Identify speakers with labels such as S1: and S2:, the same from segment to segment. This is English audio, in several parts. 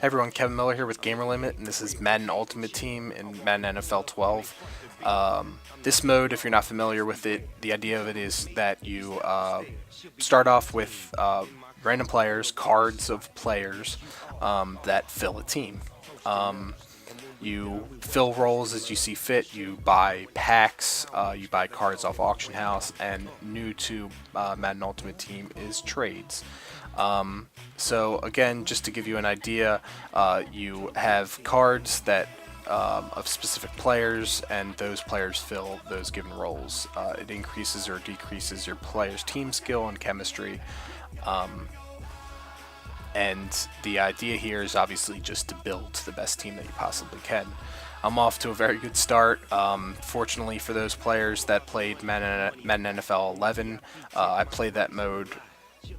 S1: Hey everyone, Kevin Miller here with Gamer Limit, and this is Madden Ultimate Team in Madden NFL 12. This mode, if you're not familiar with it, the idea of it is that you start off with random players, cards of players that fill a team. You fill roles as you see fit. You buy packs, you buy cards off auction house, and new to Madden Ultimate Team is trades. So again, just to give you an idea, you have cards that of specific players, and those players fill those given roles. It increases or decreases your player's team skill and chemistry. And the idea here is obviously just to build the best team that you possibly can. I'm off to a very good start. Fortunately for those players that played Madden NFL 11, I played that mode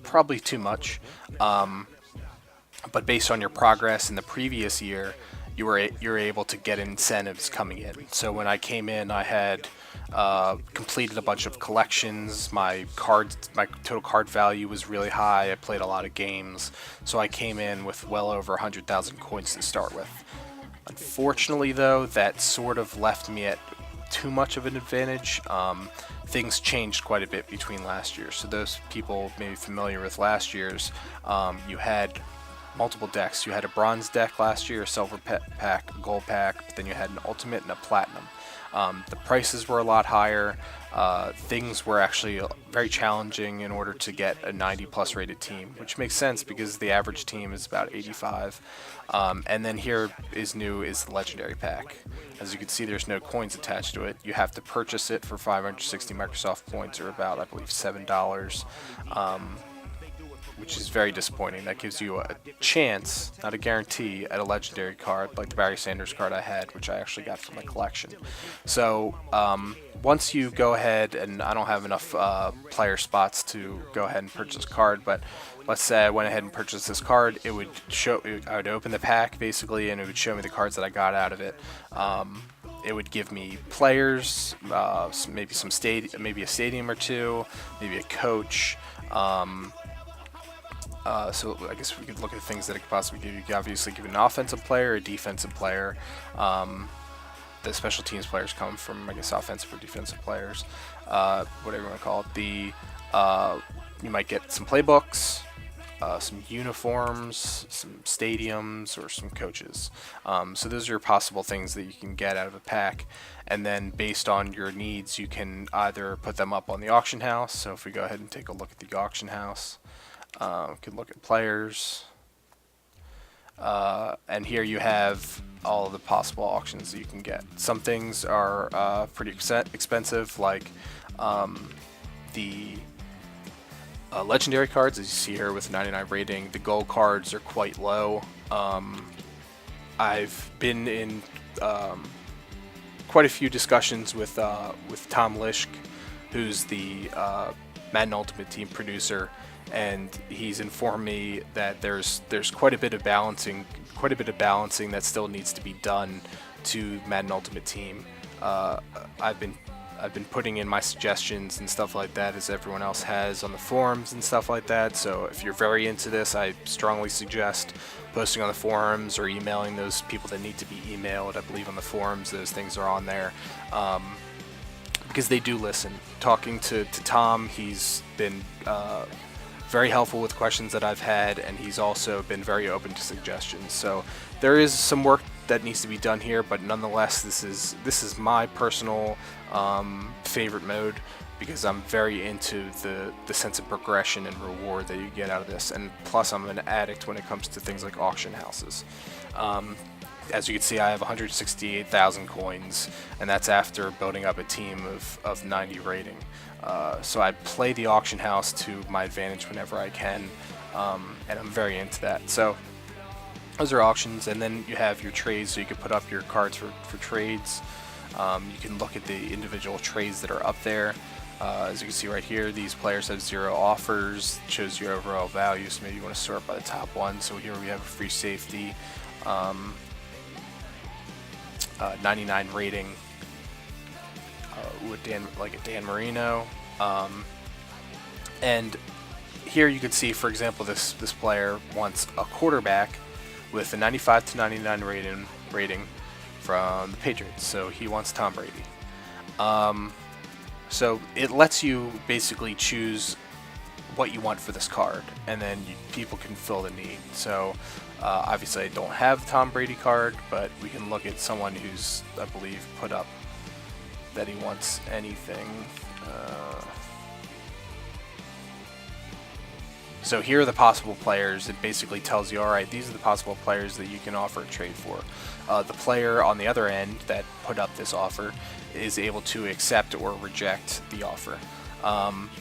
S1: probably too much. But based on your progress in the previous year, you're able to get incentives coming in. So when I came in, I had completed a bunch of collections. My total card value was really high. I played a lot of games, so I came in with well over 100,000 coins to start with. Unfortunately, though, that sort of left me at too much of an advantage. Things changed quite a bit between last year. So those people maybe familiar with last year's, you had multiple decks. You had a bronze deck last year, a silver pack, a gold pack, but then you had an ultimate and a platinum. The prices were a lot higher. Things were actually very challenging in order to get a 90 plus rated team, which makes sense because the average team is about 85. And then here is new is the legendary pack. As you can see, there's no coins attached to it. You have to purchase it for 560 Microsoft points, or about, I believe, $7. Which is very disappointing. That gives you a chance, not a guarantee, at a legendary card like the Barry Sanders card I had, which I actually got from my collection. So once you go ahead, and I don't have enough player spots to go ahead and purchase a card, but let's say I went ahead and purchased this card, I would open the pack basically, and it would show me the cards that I got out of it. It would give me players, maybe maybe a stadium or two, maybe a coach. So I guess we could look at things that it could possibly give you. You could obviously give an offensive player, a defensive player. The special teams players come from, I guess, offensive or defensive players, whatever you want to call it. You might get some playbooks, some uniforms, some stadiums, or some coaches. So those are possible things that you can get out of a pack. And then based on your needs, you can either put them up on the auction house. So if we go ahead and take a look at the auction house, we can look at players, and here you have all of the possible auctions that you can get. Some things are pretty expensive, like the legendary cards, as you see here with 99 rating. The gold cards are quite low. I've been in quite a few discussions with Tom Lishk, who's the Madden Ultimate Team producer, and he's informed me that there's quite a bit of balancing that still needs to be done to Madden Ultimate Team. I've been putting in my suggestions and stuff like that, as everyone else has on the forums and stuff like that. So if you're very into this, I strongly suggest posting on the forums or emailing those people that need to be emailed. I believe on the forums those things are on there, because they do listen. Talking to Tom, he's been very helpful with questions that I've had, and he's also been very open to suggestions. So there is some work that needs to be done here, but nonetheless, this is my personal favorite mode, because I'm very into the sense of progression and reward that you get out of this, and plus I'm an addict when it comes to things like auction houses. As you can see, I have 168,000 coins, and that's after building up a team of 90 rating. So I play the auction house to my advantage whenever I can, and I'm very into that. So those are auctions, and then you have your trades, so you can put up your cards for trades. You can look at the individual trades that are up there. As you can see right here, these players have 0 offers. It shows your overall value, so maybe you want to sort by the top one. So here we have a free safety, 99 rating, with a Dan Marino, and here you can see, for example, this player wants a quarterback with a 95 to 99 rating from the Patriots. So he wants Tom Brady. So it lets you basically choose what you want for this card, and then people can fill the need. So obviously I don't have the Tom Brady card, but we can look at someone who's, I believe, put up that he wants anything. So here are the possible players. It basically tells you, alright, these are the possible players that you can offer a trade for. The player on the other end that put up this offer is able to accept or reject the offer.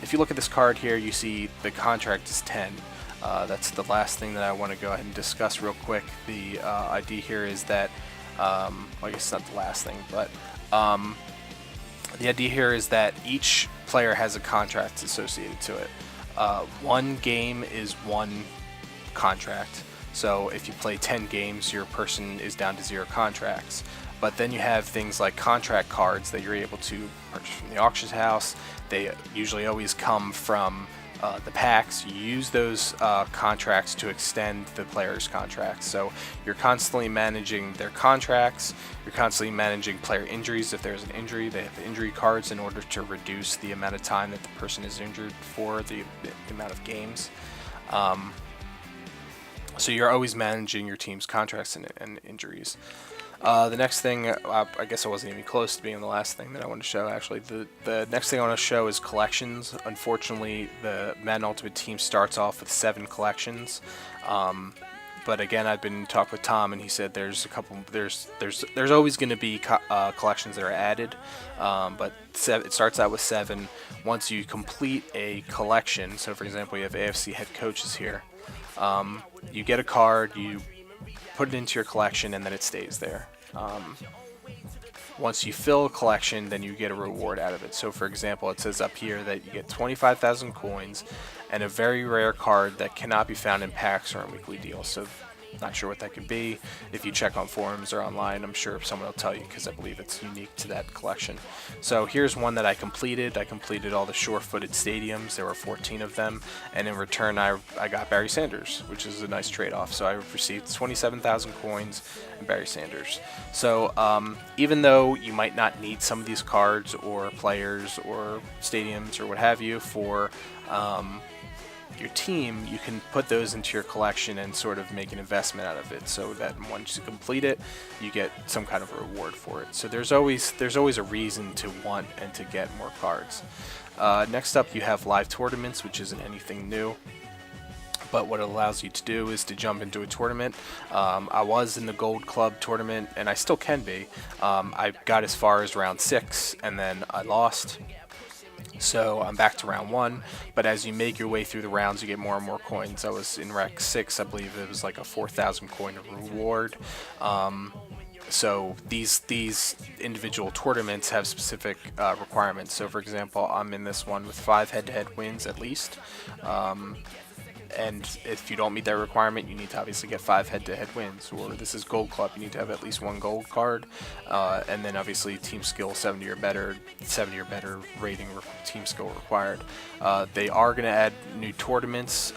S1: If you look at this card here, you see the contract is 10. That's the last thing that I want to go ahead and discuss real quick. The idea here is that, well, I guess it's not the last thing, but the idea here is that each player has a contract associated to it. One game is one contract. So if you play 10 games, your person is down to 0 contracts. But then you have things like contract cards that you're able to purchase from the auction house. They usually always come from the packs. You use those contracts to extend the player's contracts. So you're constantly managing their contracts. You're constantly managing player injuries. If there's an injury, they have injury cards in order to reduce the amount of time that the person is injured for, the amount of games. So you're always managing your team's contracts and injuries. The next thing, I guess I wasn't even close to being the last thing that I want to show, actually. The next thing I want to show is collections. Unfortunately, the Madden Ultimate Team starts off with 7 collections. But again, I've been in talk with Tom, and he said there's a couple. There's always going to be collections that are added, but it starts out with 7. Once you complete a collection, so for example, you have AFC head coaches here. You get a card, you put it into your collection, and then it stays there. Once you fill a collection, then you get a reward out of it. So for example, it says up here that you get 25,000 coins and a very rare card that cannot be found in packs or in weekly deals. So not sure what that could be. If you check on forums or online, I'm sure someone will tell you, because I believe it's unique to that collection. So here's one that I completed. I completed all the sure-footed stadiums. There were 14 of them, and in return I got Barry Sanders, which is a nice trade-off. So I received 27,000 coins and Barry Sanders. So even though you might not need some of these cards or players or stadiums or what have you for your team, you can put those into your collection and sort of make an investment out of it, so that once you complete it, you get some kind of a reward for it. So there's always a reason to want and to get more cards. Next up, you have live tournaments, which isn't anything new, but what it allows you to do is to jump into a tournament. I was in the Gold Club tournament, and I still can be. I got as far as round 6, and then I lost. So I'm back to round 1, but as you make your way through the rounds, you get more and more coins. I was in Rec 6, I believe it was like a 4,000 coin reward. So these individual tournaments have specific requirements. So for example, I'm in this one with 5 head-to-head wins at least. And if you don't meet that requirement, you need to obviously get 5 head-to-head wins. Or this is Gold Club, you need to have at least 1 gold card, and then obviously team skill 70 or better rating team skill required. They are going to add new tournaments,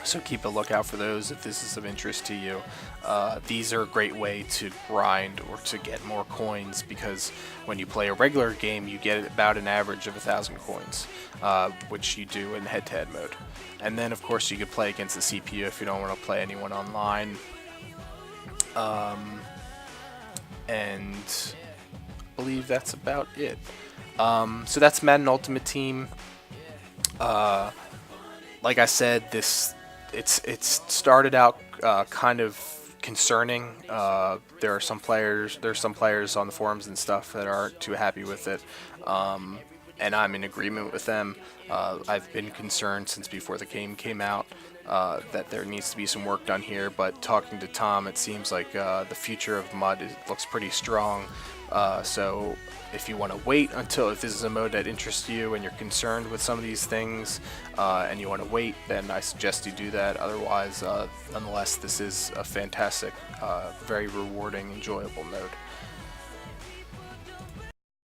S1: so keep a lookout for those if this is of interest to you. These are a great way to grind or to get more coins, because when you play a regular game, you get about an average of 1,000 coins, which you do in head-to-head mode. And then, of course, you could play against the CPU if you don't want to play anyone online. And I believe that's about it. So that's Madden Ultimate Team. Like I said, it's started out kind of concerning. There are some players on the forums and stuff that aren't too happy with it, and I'm in agreement with them. I've been concerned since before the game came out that there needs to be some work done here, but talking to Tom, it seems like the future of MUD looks pretty strong. So if you want to wait until, if this is a mode that interests you and you're concerned with some of these things, and you want to wait, then I suggest you do that. Otherwise, nonetheless, this is a fantastic, very rewarding, enjoyable mode.